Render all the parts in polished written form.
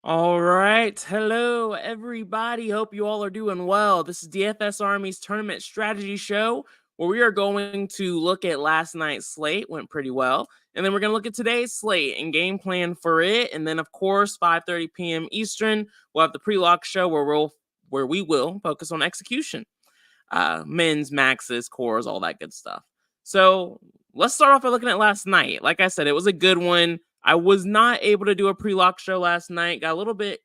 All right. Hello, everybody. Hope you all are doing well. This is DFS Army's tournament strategy show where we are going to look at last night's slate. Went pretty well. And then we're going to look at today's slate and game plan for it. And then, of course, 5:30 p.m. Eastern, we'll have the pre-lock show where we will focus on execution. Men's, maxes, cores, all that good stuff. So let's start off by looking at last night. Like I said, it was a good one. I was not able to do a pre-lock show last night. Got a little bit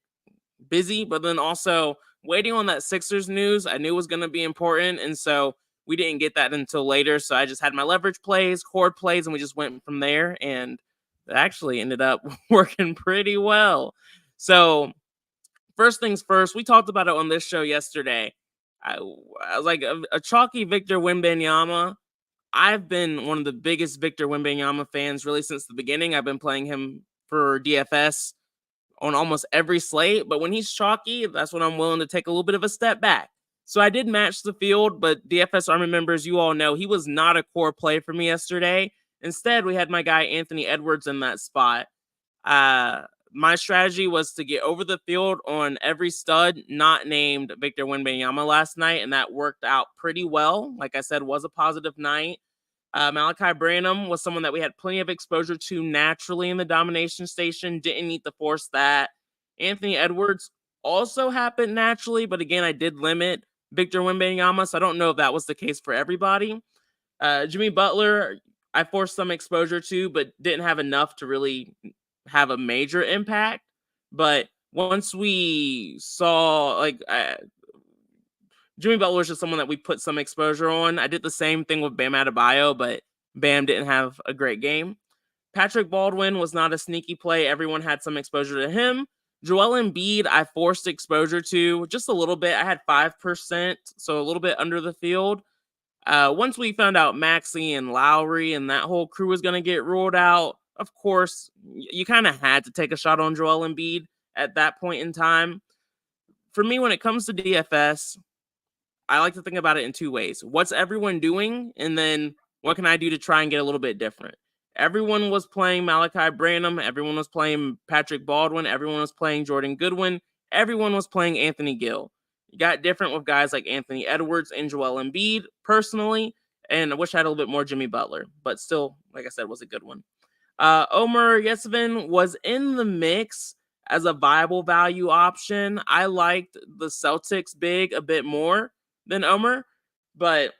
busy, but then also waiting on that Sixers news, I knew was going to be important. And so we didn't get that until later. So I just had my leverage plays, cord plays, and we just went from there. And it actually ended up working pretty well. So first things first, we talked about it on this show yesterday. I was like a chalky Victor Wembanyama. I've been one of the biggest Victor Wembanyama fans really since the beginning. I've been playing him for DFS on almost every slate, but when he's chalky, that's when I'm willing to take a little bit of a step back. So I did match the field, but DFS Army members, you all know he was not a core play for me yesterday. Instead, we had my guy Anthony Edwards in that spot. My strategy was to get over the field on every stud not named Victor Wembanyama last night, and that worked out pretty well. Like I said, was a positive night. Malachi Branham was someone that we had plenty of exposure to naturally in the domination station. Didn't need to force that. Anthony Edwards also happened naturally, but again, I did limit Victor Wembanyama, so I don't know if that was the case for everybody. Jimmy Butler, I forced some exposure to, but didn't have enough to really have a major impact. But once we saw, Jimmy Butler is just someone that we put some exposure on. I did the same thing with Bam Adebayo, but Bam didn't have a great game. Patrick Baldwin was not a sneaky play. Everyone had some exposure to him. Joel Embiid, I forced exposure to just a little bit. I had 5%, so a little bit under the field. Once we found out Maxey and Lowry and that whole crew was going to get ruled out, of course, you kind of had to take a shot on Joel Embiid at that point in time. For me, when it comes to DFS, I like to think about it in two ways. What's everyone doing? And then what can I do to try and get a little bit different? Everyone was playing Malachi Branham. Everyone was playing Patrick Baldwin. Everyone was playing Jordan Goodwin. Everyone was playing Anthony Gill. You got different with guys like Anthony Edwards and Joel Embiid, personally. And I wish I had a little bit more Jimmy Butler. But still, like I said, was a good one. Omer Yesvin was in the mix as a viable value option. I liked the Celtics big a bit more than Omer, but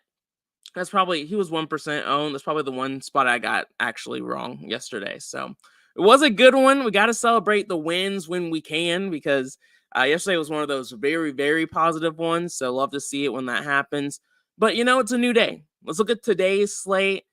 that's probably, he was 1% owned. That's probably the one spot I got actually wrong yesterday. So it was a good one. We got to celebrate the wins when we can, because yesterday was one of those very, very positive ones. So love to see it when that happens. But it's a new day. Let's look at today's slate.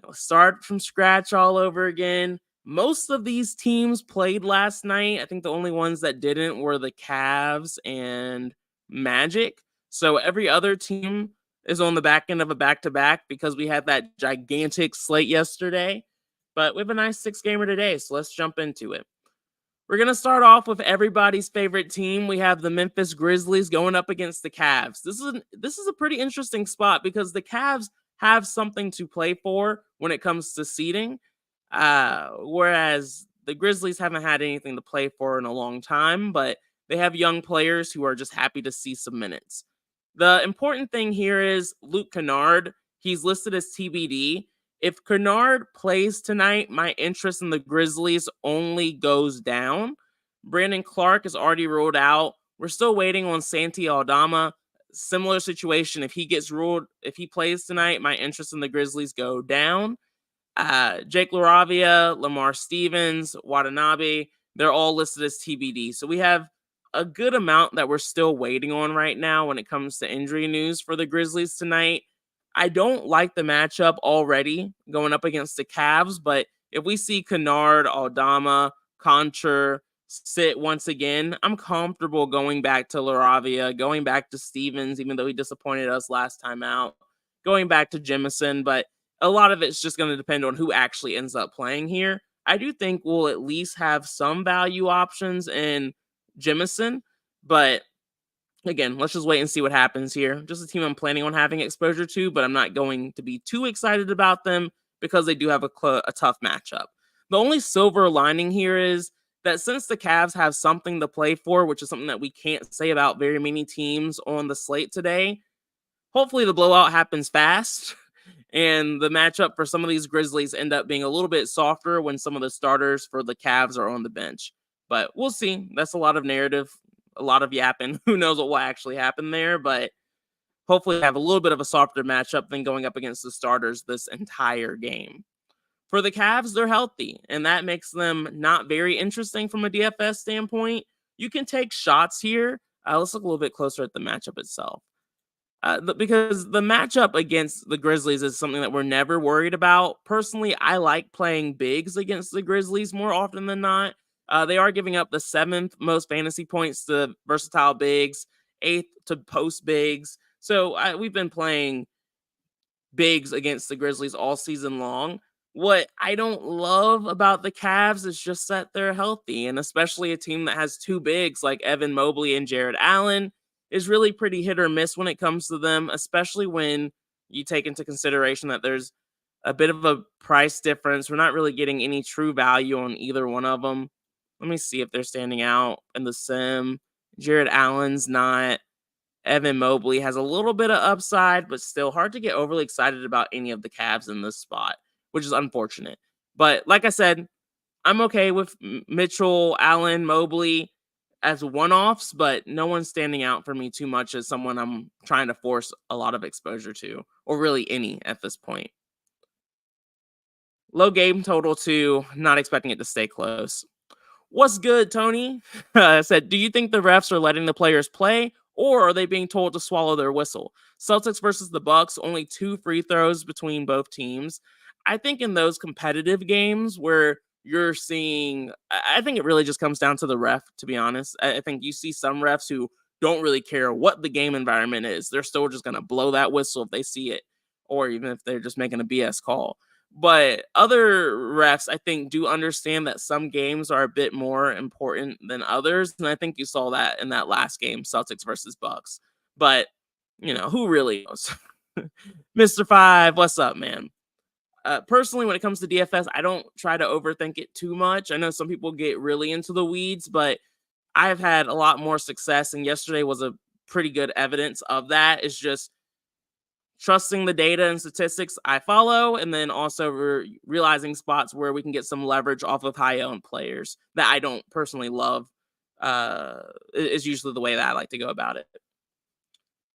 Let's start from scratch all over again. Most of these teams played last night. I think the only ones that didn't were the Cavs and Magic. So every other team is on the back end of a back-to-back because we had that gigantic slate yesterday. But we have a nice 6-gamer today, so let's jump into it. We're going to start off with everybody's favorite team. We have the Memphis Grizzlies going up against the Cavs. This is a pretty interesting spot because the Cavs have something to play for when it comes to seeding, whereas the Grizzlies haven't had anything to play for in a long time, but they have young players who are just happy to see some minutes. The important thing here is Luke Kennard. He's listed as TBD. If Kennard plays tonight, my interest in the Grizzlies only goes down. Brandon Clark is already ruled out. We're still waiting on Santi Aldama. Similar situation. If he plays tonight, my interest in the Grizzlies go down. Jake LaRavia, Lamar Stevens, Watanabe, they're all listed as TBD. So we have a good amount that we're still waiting on right now when it comes to injury news for the Grizzlies tonight. I don't like the matchup already going up against the Cavs, but if we see Kennard, Aldama, Concher sit once again, I'm comfortable going back to LaRavia, going back to Stevens, even though he disappointed us last time out, going back to Jemison, but a lot of it's just going to depend on who actually ends up playing here. I do think we'll at least have some value options in Jemison, but again, let's just wait and see what happens here. Just a team I'm planning on having exposure to, but I'm not going to be too excited about them because they do have a tough matchup. The only silver lining here is that since the Cavs have something to play for, which is something that we can't say about very many teams on the slate today, hopefully the blowout happens fast and the matchup for some of these Grizzlies end up being a little bit softer when some of the starters for the Cavs are on the bench. But we'll see. That's a lot of narrative, a lot of yapping. Who knows what will actually happen there, but hopefully have a little bit of a softer matchup than going up against the starters this entire game. For the Cavs, they're healthy, and that makes them not very interesting from a DFS standpoint. You can take shots here. Let's look a little bit closer at the matchup itself. Because the matchup against the Grizzlies is something that we're never worried about. Personally, I like playing bigs against the Grizzlies more often than not. They are giving up the 7th most fantasy points to versatile bigs, 8th to post bigs. So we've been playing bigs against the Grizzlies all season long. What I don't love about the Cavs is just that they're healthy, and especially a team that has 2 bigs like Evan Mobley and Jared Allen is really pretty hit or miss when it comes to them, especially when you take into consideration that there's a bit of a price difference. We're not really getting any true value on either one of them. Let me see if they're standing out in the sim. Jared Allen's not. Evan Mobley has a little bit of upside, but still hard to get overly excited about any of the Cavs in this spot, which is unfortunate. But like I said, I'm okay with Mitchell, Allen, Mobley as one-offs, but no one's standing out for me too much as someone I'm trying to force a lot of exposure to, or really any at this point. Low game total 2, not expecting it to stay close. What's good, Tony? Said, do you think the refs are letting the players play, or are they being told to swallow their whistle? Celtics versus the Bucks, only 2 free throws between both teams. I think in those competitive games where you're seeing, I think it really just comes down to the ref, to be honest. I think you see some refs who don't really care what the game environment is. They're still just going to blow that whistle if they see it, or even if they're just making a BS call. But other refs, I think, do understand that some games are a bit more important than others. And I think you saw that in that last game, Celtics versus Bucks. But, who really knows? Mr. Five, what's up, man? Personally, when it comes to DFS, I don't try to overthink it too much. I know some people get really into the weeds, but I've had a lot more success. And yesterday was a pretty good evidence of that. It's just trusting the data and statistics I follow, and then also realizing spots where we can get some leverage off of high-owned players that I don't personally love is usually the way that I like to go about it.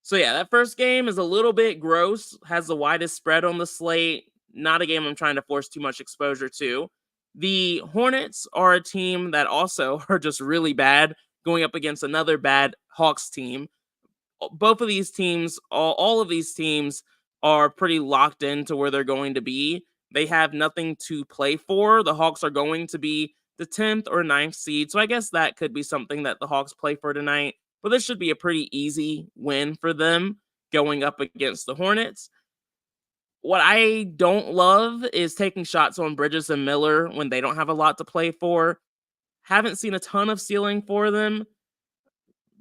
So yeah, that first game is a little bit gross, has the widest spread on the slate. Not a game I'm trying to force too much exposure to. The Hornets are a team that also are just really bad, going up against another bad Hawks team. Both of these teams, all of these teams are pretty locked into where they're going to be. They have nothing to play for. The Hawks are going to be the 10th or 9th seed. So I guess that could be something that the Hawks play for tonight. But this should be a pretty easy win for them going up against the Hornets. What I don't love is taking shots on Bridges and Miller when they don't have a lot to play for. Haven't seen a ton of ceiling for them.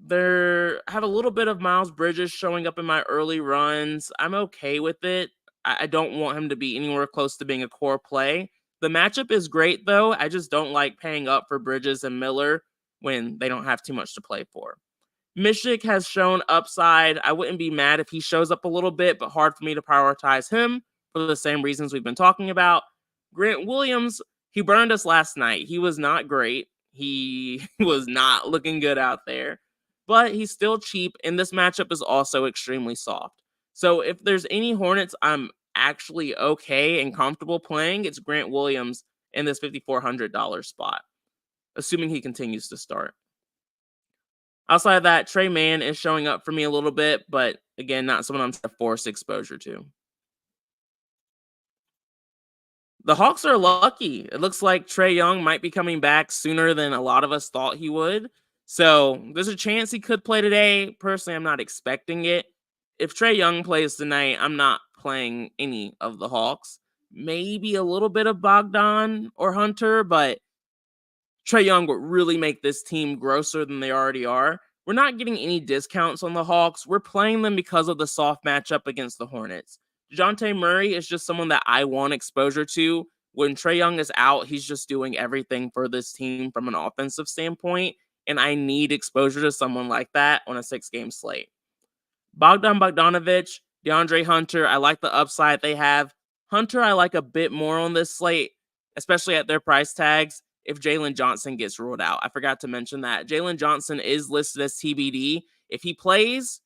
They have a little bit of Miles Bridges showing up in my early runs. I'm okay with it. I don't want him to be anywhere close to being a core play. The matchup is great, though. I just don't like paying up for Bridges and Miller when they don't have too much to play for. Mishik has shown upside. I wouldn't be mad if he shows up a little bit, but hard for me to prioritize him for the same reasons we've been talking about. Grant Williams, he burned us last night. He was not great. He was not looking good out there. But he's still cheap, and this matchup is also extremely soft. So if there's any Hornets I'm actually okay and comfortable playing, it's Grant Williams in this $5,400 spot, assuming he continues to start. Outside of that, Trey Mann is showing up for me a little bit, but again, not someone I'm trying to force exposure to. The Hawks are lucky. It looks like Trae Young might be coming back sooner than a lot of us thought he would. So there's a chance he could play today. Personally, I'm not expecting it. If Trae Young plays tonight, I'm not playing any of the Hawks. Maybe a little bit of Bogdan or Hunter, but Trae Young would really make this team grosser than they already are. We're not getting any discounts on the Hawks. We're playing them because of the soft matchup against the Hornets. DeJounte Murray is just someone that I want exposure to When Trae Young is out, he's just doing everything for this team from an offensive standpoint, and I need exposure to someone like that on a 6-game slate. Bogdan Bogdanovic, DeAndre Hunter, I like the upside they have. Hunter, I like a bit more on this slate, especially at their price tags if Jalen Johnson gets ruled out. I forgot to mention that. Jalen Johnson is listed as TBD. If he plays,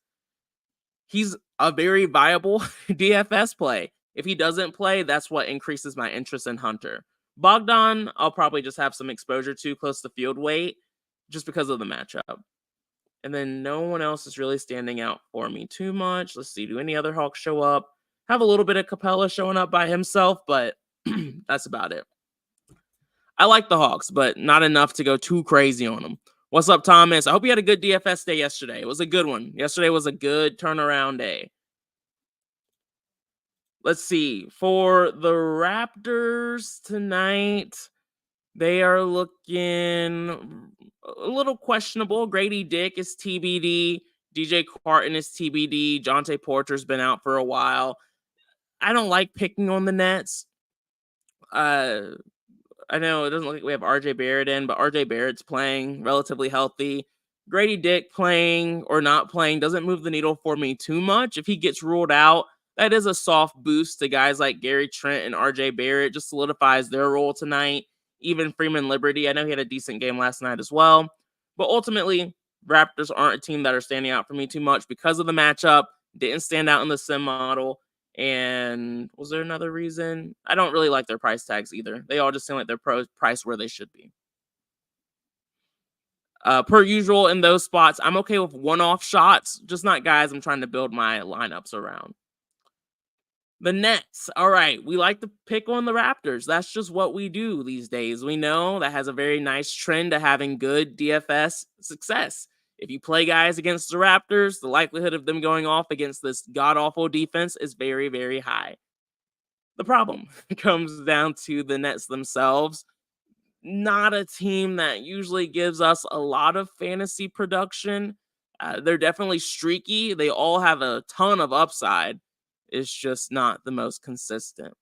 he's a very viable DFS play. If he doesn't play, that's what increases my interest in Hunter. Bogdan, I'll probably just have some exposure to close to field weight just because of the matchup. And then no one else is really standing out for me too much. Let's see, do any other Hawks show up? Have a little bit of Capella showing up by himself, but that's about it. I like the Hawks, but not enough to go too crazy on them. What's up, Thomas? I hope you had a good DFS day yesterday. It was a good one. Yesterday was a good turnaround day. Let's see. For the Raptors tonight, they are looking a little questionable. Grady Dick is TBD. DJ Quarton is TBD. Jonte Porter's been out for a while. I don't like picking on the Nets. I know it doesn't look like we have RJ Barrett in, but RJ Barrett's playing relatively healthy. Grady Dick playing or not playing doesn't move the needle for me too much. If he gets ruled out, that is a soft boost to guys like Gary Trent and RJ Barrett. Just solidifies their role tonight. Even Freeman Liberty, I know he had a decent game last night as well. But ultimately, Raptors aren't a team that are standing out for me too much because of the matchup. Didn't stand out in the sim model. And was there another reason? I don't really like their price tags either. They all just seem like they're priced where they should be. Per usual in those spots, I'm okay with one-off shots, just not guys I'm trying to build my lineups around. The Nets. All right, we like to pick on the Raptors. That's just what we do these days. We know that has a very nice trend to having good DFS success. If you play guys against the Raptors, the likelihood of them going off against this god-awful defense is very, very high. The problem comes down to the Nets themselves. Not a team that usually gives us a lot of fantasy production. They're definitely streaky. They all have a ton of upside. It's just not the most consistent.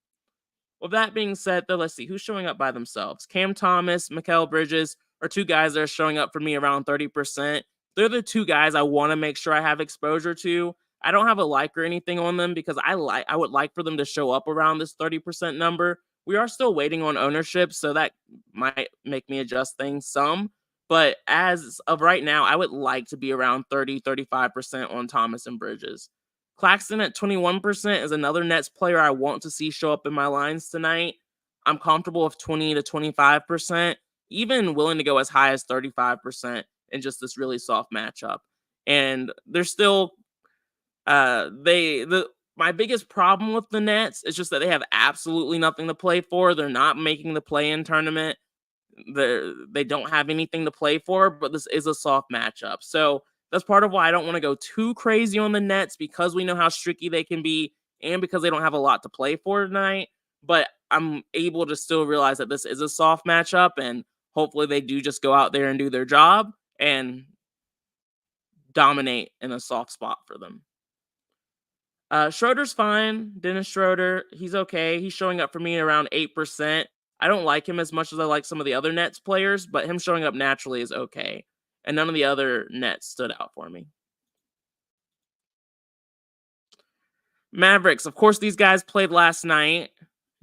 With that being said, though, let's see who's showing up by themselves. Cam Thomas, Mikal Bridges are two guys that are showing up for me around 30%. They're the two guys I want to make sure I have exposure to. I don't have a like or anything on them because I would like for them to show up around this 30% number. We are still waiting on ownership, so that might make me adjust things some. But as of right now, I would like to be around 30-35% on Thomas and Bridges. Claxton at 21% is another Nets player I want to see show up in my lines tonight. I'm comfortable with 20 to 25%, even willing to go as high as 35% in just this really soft matchup. And they're still my biggest problem with the Nets is just that they have absolutely nothing to play for. They're not making the play-in tournament. They don't have anything to play for, but this is a soft matchup. So that's part of why I don't want to go too crazy on the Nets, because we know how streaky they can be and because they don't have a lot to play for tonight. But I'm able to still realize that this is a soft matchup, and hopefully they do just go out there and do their job and dominate in a soft spot for them. Schroeder's fine. Dennis Schroeder, he's okay. He's showing up for me around 8%. I don't like him as much as I like some of the other Nets players, but him showing up naturally is okay. And none of the other Nets stood out for me. Mavericks, of course, these guys played last night.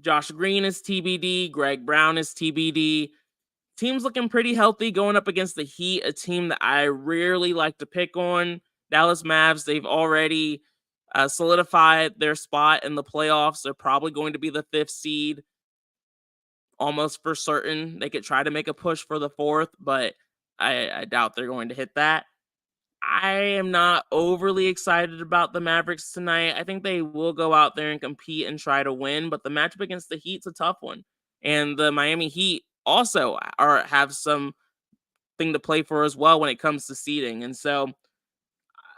Josh Green is TBD. Greg Brown is TBD. Team's looking pretty healthy going up against the Heat, a team that I rarely like to pick on. Dallas Mavs, they've already solidified their spot in the playoffs. They're probably going to be the 5th seed, almost for certain. They could try to make a push for the 4th, but I doubt they're going to hit that. I am not overly excited about the Mavericks tonight. I think they will go out there and compete and try to win, but the matchup against the Heat's a tough one. And the Miami Heat also have something to play for as well when it comes to seeding. And so,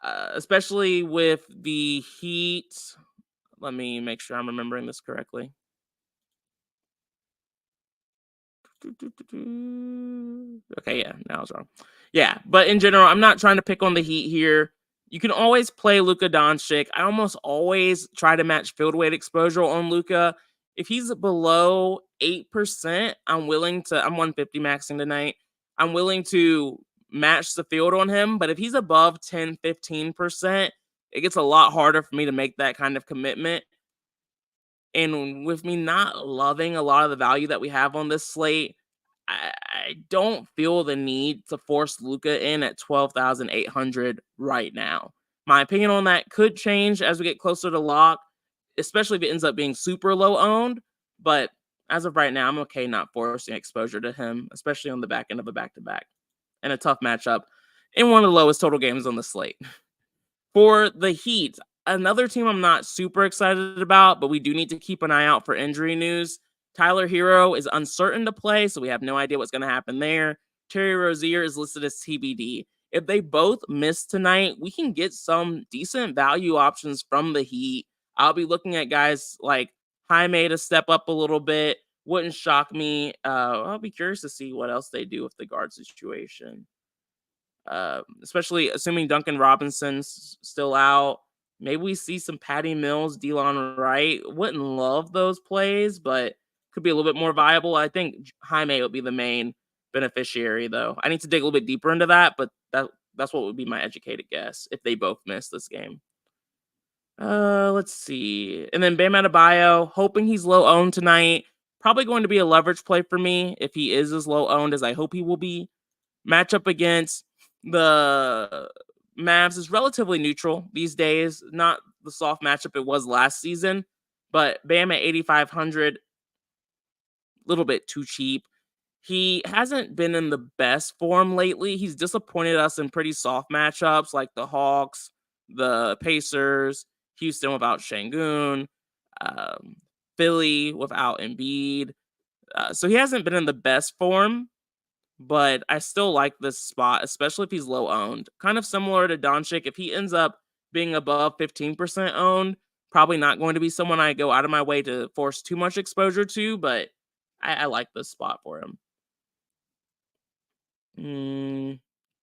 especially with the Heat, let me make sure I'm remembering this correctly. Okay, yeah, now I was wrong. Yeah, but in general, I'm not trying to pick on the Heat here. You can always play Luka Doncic. I almost always try to match field weight exposure on Luka. If he's below 8%, I'm 150 maxing tonight. I'm willing to match the field on him. But if he's above 10, 15%, it gets a lot harder for me to make that kind of commitment. And with me not loving a lot of the value that we have on this slate, I don't feel the need to force Luka in at 12,800 right now. My opinion on that could change as we get closer to lock, especially if it ends up being super low owned. But as of right now, I'm okay not forcing exposure to him, especially on the back end of a back to back and a tough matchup in one of the lowest total games on the slate. For the Heat, another team I'm not super excited about, but we do need to keep an eye out for injury news. Tyler Hero is uncertain to play, so we have no idea what's going to happen there. Terry Rozier is listed as TBD. If they both miss tonight, we can get some decent value options from the Heat. I'll be looking at guys like Jaime to step up a little bit. Wouldn't shock me. I'll be curious to see what else they do with the guard situation. Especially assuming Duncan Robinson's still out. Maybe we see some Patty Mills, Delon Wright. Wouldn't love those plays, but could be a little bit more viable. I think Jaime would be the main beneficiary, though. I need to dig a little bit deeper into that, but that's what would be my educated guess if they both miss this game. Let's see. And then Bam Adebayo, hoping he's low owned tonight. Probably going to be a leverage play for me if he is as low owned as I hope he will be. Matchup against the Mavs is relatively neutral these days. Not the soft matchup it was last season, but Bam at 8,500, a little bit too cheap. He hasn't been in the best form lately. He's disappointed us in pretty soft matchups like the Hawks, the Pacers, Houston without Şengün, Philly without Embiid. So he hasn't been in the best form, but I still like this spot, especially if he's low owned. Kind of similar to Doncic. If he ends up being above 15% owned, probably not going to be someone I go out of my way to force too much exposure to, but I like this spot for him.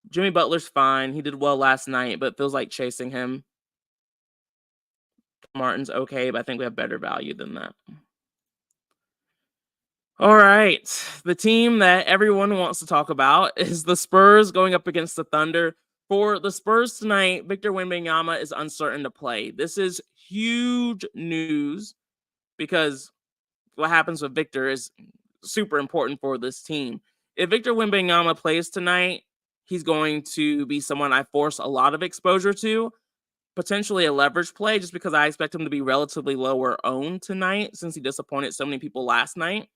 Jimmy Butler's fine. He did well last night, but it feels like chasing him. Martin's okay, but I think we have better value than that. All right. The team that everyone wants to talk about is the Spurs going up against the Thunder. For the Spurs tonight, Victor Wembanyama is uncertain to play. This is huge news because what happens with Victor is super important for this team. If Victor Wembanyama plays tonight, he's going to be someone I force a lot of exposure to, potentially a leverage play, just because I expect him to be relatively lower owned tonight since he disappointed so many people last night.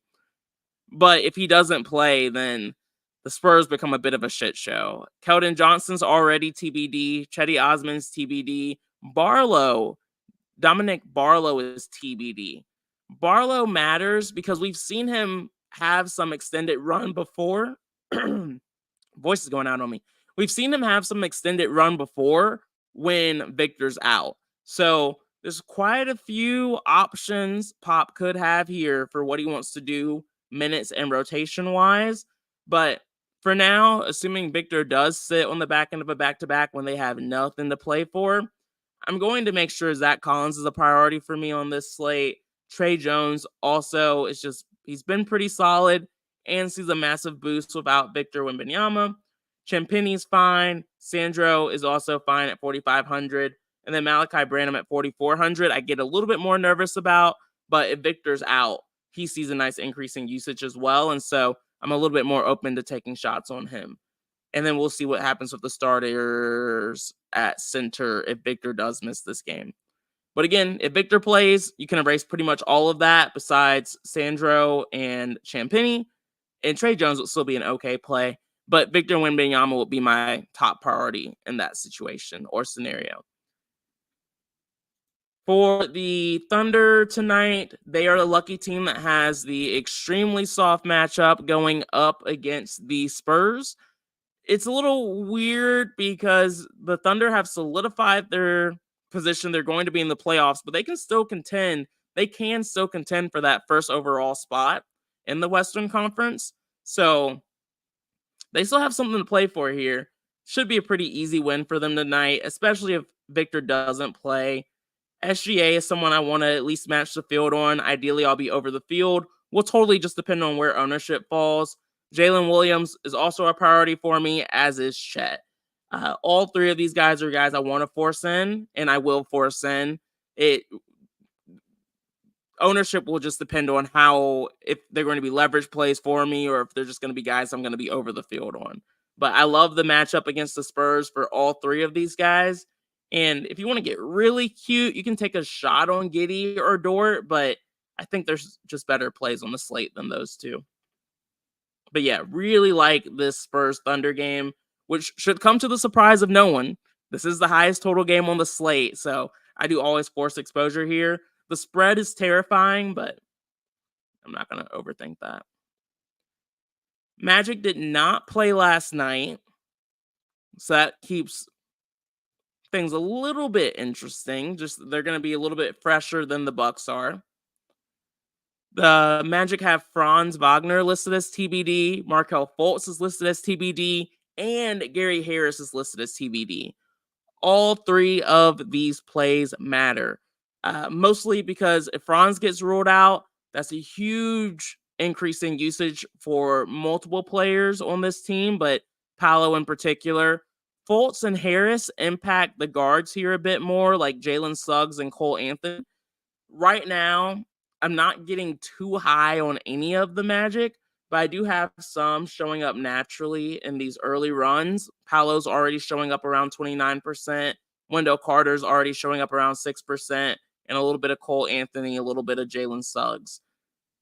But if he doesn't play, then the Spurs become a bit of a shit show. Keldon Johnson's already TBD. Chetty Osman's TBD. Dominic Barlow is TBD. Barlow matters because we've seen him have some extended run before. Voice is going out on me. We've seen him have some extended run before when Victor's out. So there's quite a few options Pop could have here for what he wants to do minutes and rotation wise. But for now, assuming Victor does sit on the back end of a back-to-back when they have nothing to play for, I'm going to make sure Zach Collins is a priority for me on this slate. Trey Jones also is just, he's been pretty solid and sees a massive boost without Victor Wembanyama. Champagne's fine. Sandro is also fine at 4,500. And then Malachi Branham at 4,400. I get a little bit more nervous about, but if Victor's out, he sees a nice increasing usage as well. And so I'm a little bit more open to taking shots on him. And then we'll see what happens with the starters at center if Victor does miss this game. But again, if Victor plays, you can erase pretty much all of that besides Sandro and Champagne. And Trey Jones will still be an okay play. But Victor Wembanyama will be my top priority in that situation or scenario. For the Thunder tonight, they are the lucky team that has the extremely soft matchup going up against the Spurs. It's a little weird because the Thunder have solidified their position. They're going to be in the playoffs, but they can still contend. They can still contend for that first overall spot in the Western Conference. So they still have something to play for here. Should be a pretty easy win for them tonight, especially if Victor doesn't play. SGA is someone I want to at least match the field on. Ideally, I'll be over the field. Will totally just depend on where ownership falls. Jalen Williams is also a priority for me, as is Chet. All three of these guys are guys I want to force in, and I will force in. Ownership will just depend on if they're going to be leverage plays for me or if they're just going to be guys I'm going to be over the field on. But I love the matchup against the Spurs for all three of these guys. And if you want to get really cute, you can take a shot on Giddey or Dort, but I think there's just better plays on the slate than those two. But yeah, really like this Spurs Thunder game, which should come to the surprise of no one. This is the highest total game on the slate, so I do always force exposure here. The spread is terrifying, but I'm not going to overthink that. Magic did not play last night, so that keeps things a little bit interesting. Just they're going to be a little bit fresher than the Bucks are. The Magic have Franz Wagner listed as TBD, Markelle Fultz is listed as TBD, and Gary Harris is listed as TBD. All three of these plays matter. Mostly because if Franz gets ruled out, that's a huge increase in usage for multiple players on this team, but Paolo in particular. Fultz and Harris impact the guards here a bit more, like Jalen Suggs and Cole Anthony. Right now, I'm not getting too high on any of the Magic, but I do have some showing up naturally in these early runs. Paolo's already showing up around 29%. Wendell Carter's already showing up around 6%. And a little bit of Cole Anthony, a little bit of Jalen Suggs.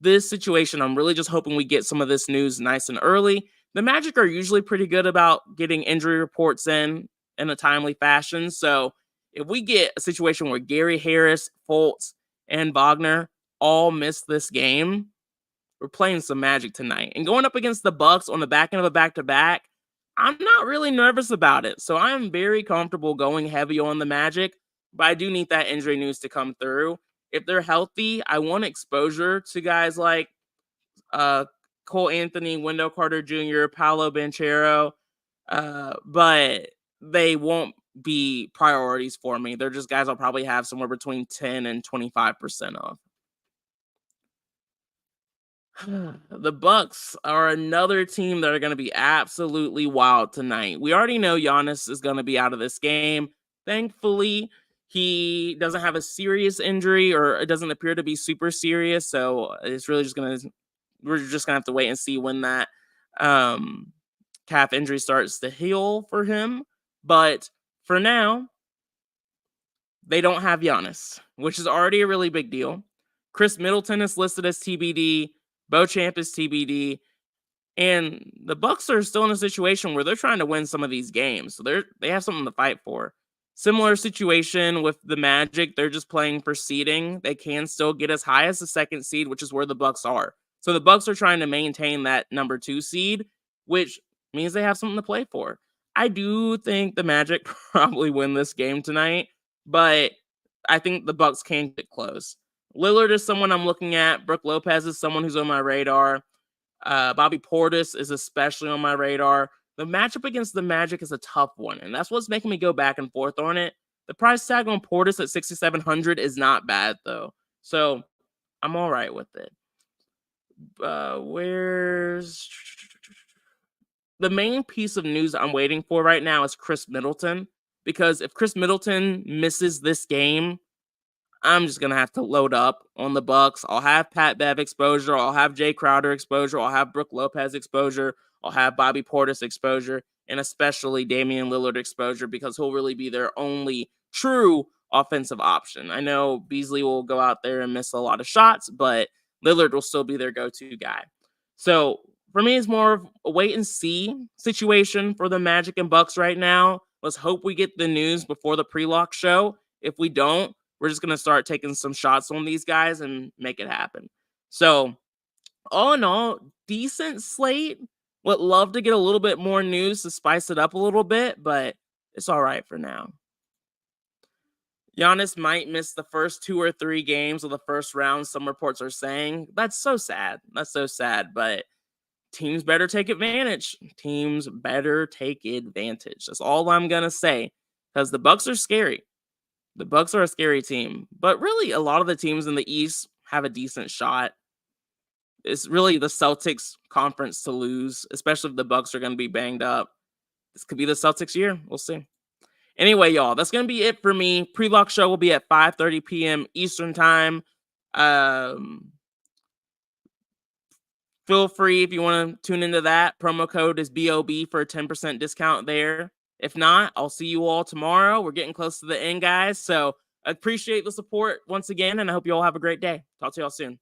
This situation, I'm really just hoping we get some of this news nice and early. The Magic are usually pretty good about getting injury reports in a timely fashion. So if we get a situation where Gary Harris, Fultz, and Wagner all miss this game, we're playing some Magic tonight. And going up against the Bucks on the back end of a back-to-back, I'm not really nervous about it. So I'm very comfortable going heavy on the Magic. But I do need that injury news to come through. If they're healthy, I want exposure to guys like Cole Anthony, Wendell Carter Jr., Paolo Banchero, but they won't be priorities for me. They're just guys I'll probably have somewhere between 10 and 25% of. The Bucks are another team that are going to be absolutely wild tonight. We already know Giannis is going to be out of this game. Thankfully, he doesn't have a serious injury, or it doesn't appear to be super serious. So it's really just we're just gonna have to wait and see when that calf injury starts to heal for him. But for now, they don't have Giannis, which is already a really big deal. Chris Middleton is listed as TBD. Beauchamp is TBD. And the Bucks are still in a situation where they're trying to win some of these games. So they have something to fight for. Similar situation with the Magic. They're just playing for seeding. They can still get as high as the second seed, which is where the Bucks are. So the Bucks are trying to maintain that number 2 seed, which means they have something to play for. I do think the Magic probably win this game tonight, but I think the Bucks can get close. Lillard is someone I'm looking at. Brook Lopez is someone who's on my radar. Bobby Portis is especially on my radar. The matchup against the Magic is a tough one, and that's what's making me go back and forth on it. The price tag on Portis at $6,700 is not bad, though. So I'm all right with it. Where's the main piece of news I'm waiting for right now is Chris Middleton, because if Chris Middleton misses this game, I'm just going to have to load up on the Bucks. I'll have Pat Bev exposure. I'll have Jay Crowder exposure. I'll have Brook Lopez exposure. I'll have Bobby Portis exposure, and especially Damian Lillard exposure, because he'll really be their only true offensive option. I know Beasley will go out there and miss a lot of shots, but Lillard will still be their go-to guy. So for me, it's more of a wait and see situation for the Magic and Bucks right now. Let's hope we get the news before the pre-lock show. If we don't, we're just going to start taking some shots on these guys and make it happen. So all in all, decent slate. Would love to get a little bit more news to spice it up a little bit, but it's all right for now. Giannis might miss the first 2 or 3 games of the first round, some reports are saying. That's so sad. That's so sad, but teams better take advantage. Teams better take advantage. That's all I'm going to say, because the Bucks are scary. The Bucks are a scary team, but really a lot of the teams in the East have a decent shot. It's really the Celtics conference to lose, especially if the Bucks are going to be banged up. This could be the Celtics year. We'll see. Anyway, y'all, that's going to be it for me. Pre-lock show will be at 5:30 p.m. Eastern time. Feel free if you want to tune into that. Promo code is BOB for a 10% discount there. If not, I'll see you all tomorrow. We're getting close to the end, guys. So I appreciate the support once again, and I hope you all have a great day. Talk to y'all soon.